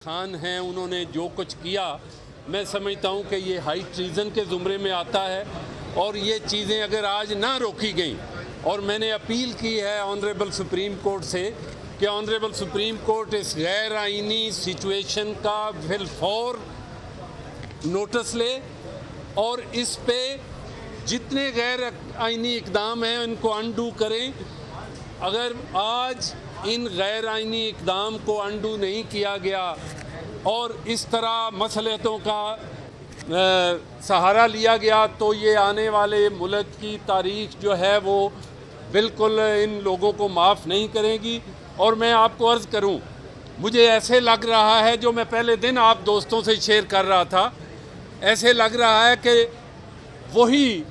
खान हैं, उन्होंने जो कुछ किया मैं समझता हूं कि ये हाई ट्रीज़न के ज़ुमरे में आता है और ये चीज़ें अगर आज ना रोकी गई, और मैंने अपील की है ऑनरेबल सुप्रीम कोर्ट से कि ऑनरेबल सुप्रीम कोर्ट इस गैर आइनी सिचुएशन का फिलफौर नोटिस ले और इस पे जितने गैर आइनी इकदाम हैं उनको अनडू करें। अगर आज इन गैर आइनी इकदाम को अनडू नहीं किया गया और इस तरह मसलहतों का सहारा लिया गया तो ये आने वाले मुल्क की तारीख जो है वो बिल्कुल इन लोगों को माफ़ नहीं करेगी। और मैं आपको अर्ज़ करूं, मुझे ऐसे लग रहा है, जो मैं पहले दिन आप दोस्तों से शेयर कर रहा था, ऐसे लग रहा है कि वही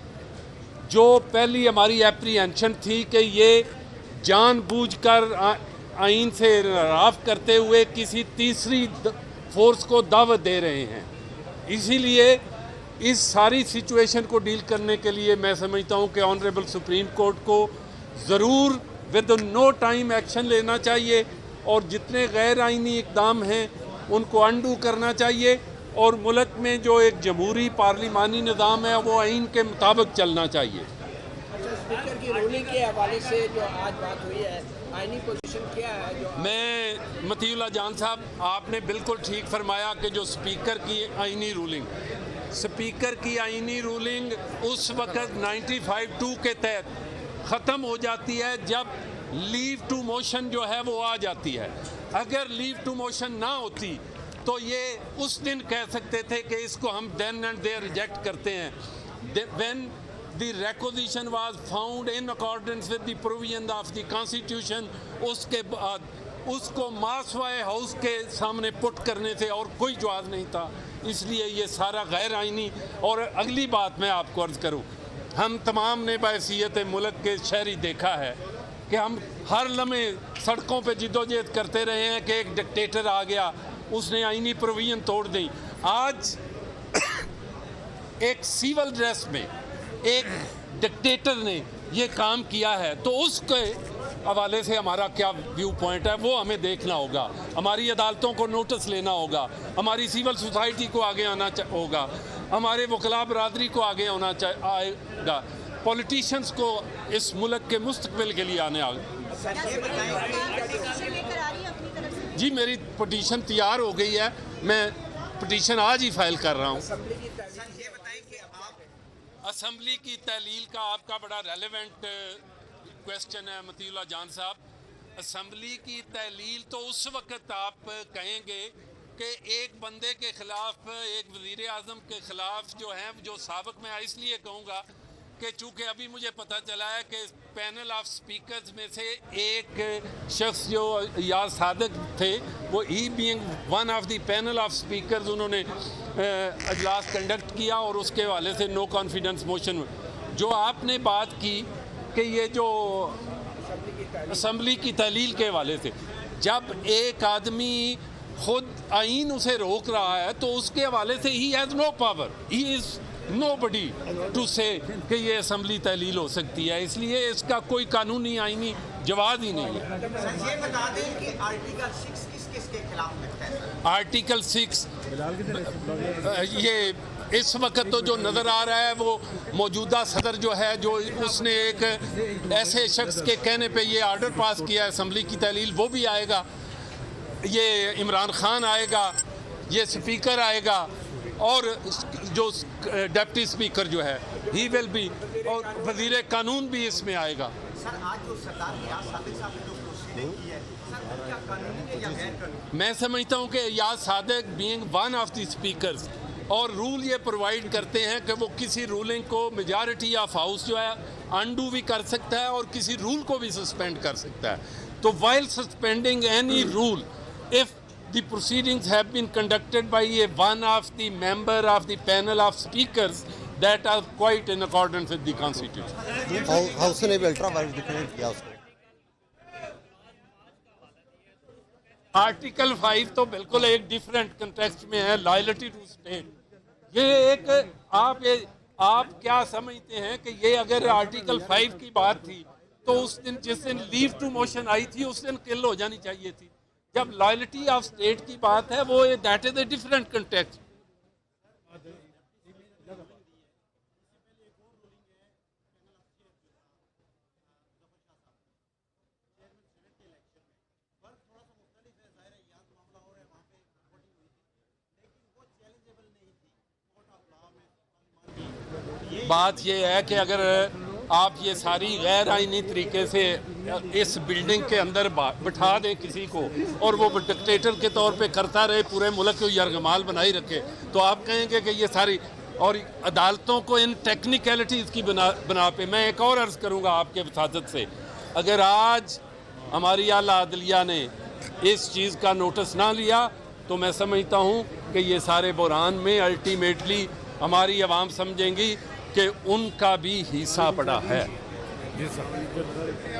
जो पहली हमारी एप्रीहेंशन थी कि ये जानबूझकर आइन से राफ करते हुए किसी तीसरी फोर्स को दावत दे रहे हैं। इसीलिए इस सारी सिचुएशन को डील करने के लिए मैं समझता हूं कि ऑनरेबल सुप्रीम कोर्ट को ज़रूर विद नो टाइम एक्शन लेना चाहिए और जितने गैर आइनी इकदाम हैं उनको अनडू करना चाहिए और मुल्क में जो एक जमहूरी पार्लिमानी निज़ाम है वो आइन के मुताबिक चलना चाहिए। अच्छा, स्पीकर की रूलिंग के हवाले से जो आज बात हुई है, आइनी पोजीशन क्या है? जो मैं मतीउल्लाह जान साहब, आपने बिल्कुल ठीक फरमाया कि जो स्पीकर की आइनी रूलिंग उस वक़्त 95(2) के तहत ख़त्म हो जाती है जब लीव टू मोशन जो है वो आ जाती है। अगर लीव टू मोशन ना होती तो ये उस दिन कह सकते थे कि इसको हम देन एंड देयर रिजेक्ट करते हैं। When the requisition was found in accordance with the provision of the constitution, उसके बाद उसको मासवाए हाउस के सामने पुट करने से और कोई जवाब नहीं था। इसलिए ये सारा गैर आइनी। और अगली बात मैं आपको अर्ज़ करूं, हम तमाम ने बहसीयत मुल्क के शहरी देखा है कि हम हर लम्हे सड़कों पे जिद्दोजहद करते रहे हैं कि एक डिक्टेटर आ गया, उसने आइनी प्रोविजन तोड़ दी। आज एक सिविल ड्रेस में एक डिक्टेटर ने ये काम किया है, तो उसके हवाले से हमारा क्या व्यू पॉइंट है वो हमें देखना होगा। हमारी अदालतों को नोटिस लेना होगा, हमारी सिविल सोसाइटी को आगे आना होगा, हमारे वकला बरादरी को आगे आना आएगा, पॉलिटिशियंस को इस मुल्क के मुस्तकबिल के लिए आने आएगा। जी, मेरी पिटीशन तैयार हो गई है, मैं पिटीशन आज ही फाइल कर रहा हूँ। असम्बली की तहलील का आपका बड़ा रेलेवेंट क्वेश्चन है मतीउल्लाह जान साहब। असम्बली की तहलील तो उस वक़्त आप कहेंगे कि एक बंदे के ख़िलाफ़, एक वज़ीर आज़म के ख़िलाफ़ जो हैं, जो साबिक़ मैं इसलिए कहूँगा कि चूँकि अभी मुझे पता चला है कि पैनल ऑफ स्पीकर्स में से एक शख्स जो याद सादक थे, वो ही being one of the panel of speakers, उन्होंने अजलास कंडक्ट किया और उसके हवाले से नो कॉन्फिडेंस मोशन। जो आपने बात की कि ये जो असम्बली की तहलील के हवाले से, जब एक आदमी खुद आइन उसे रोक रहा है तो उसके हवाले से he has no power, he is nobody to say कि ये असम्बली तहलील हो सकती है। इसलिए इसका कोई कानूनी आइनी जवाब ही नहीं है। ये बता दें कि आर्टिकल 6 किस-किसके खिलाफ लगता है? आर्टिकल 6 ये इस वक्त तो जो नज़र आ रहा है वो मौजूदा सदर जो है, जो उसने एक ऐसे शख्स के कहने पे ये आर्डर पास किया है असम्बली की तहलील, वो भी आएगा, ये इमरान खान आएगा, ये स्पीकर आएगा और जो डिप्टी स्पीकर जो है ही विल बी, और वज़ीर कानून भी इसमें आएगा। सर, आज जो सरदार रियाज सादिक साहब ने जो प्रोसीडिंग की है, सर वो क्या कानूनी है या गैर कानूनी? मैं समझता हूँ कि याद Sadiq being one of the speakers, और रूल ये प्रोवाइड करते हैं कि वो किसी रूलिंग को मेजॉरिटी ऑफ हाउस जो है अनडू भी कर सकता है और किसी रूल को भी सस्पेंड कर सकता है। तो while suspending any rule, if the proceedings have been conducted by one of the member of the panel of speakers that are quite in accordance with the constitution. House ने भी ultra violence declare किया उसको। Article 5 तो बिल्कुल एक different context में है, loyalty to state. ये एक आप क्या समझते हैं कि ये अगर आर्टिकल 5 की बात थी तो उस दिन जिस दिन लीव टू मोशन आई थी उस दिन किल हो जानी चाहिए थी। जब लॉयल्टी ऑफ स्टेट की बात है वो that is a different context. बात ये है कि अगर आप ये सारी गैर आईनी तरीके से इस बिल्डिंग के अंदर बिठा दें किसी को और वो डिक्टेटर के तौर पे करता रहे, पूरे मुल्क को यरगमाल बनाई रखे, तो आप कहेंगे कि ये सारी और अदालतों को इन टेक्निकलिटीज़ की बना पे। मैं एक और अर्ज़ करूँगा आपके वसादत से, अगर आज हमारी आला अदलिया ने इस चीज़ का नोटिस ना लिया तो मैं समझता हूँ कि ये सारे बुरान में अल्टीमेटली हमारी आवाम समझेंगी कि उनका भी हिस्सा पड़ा है।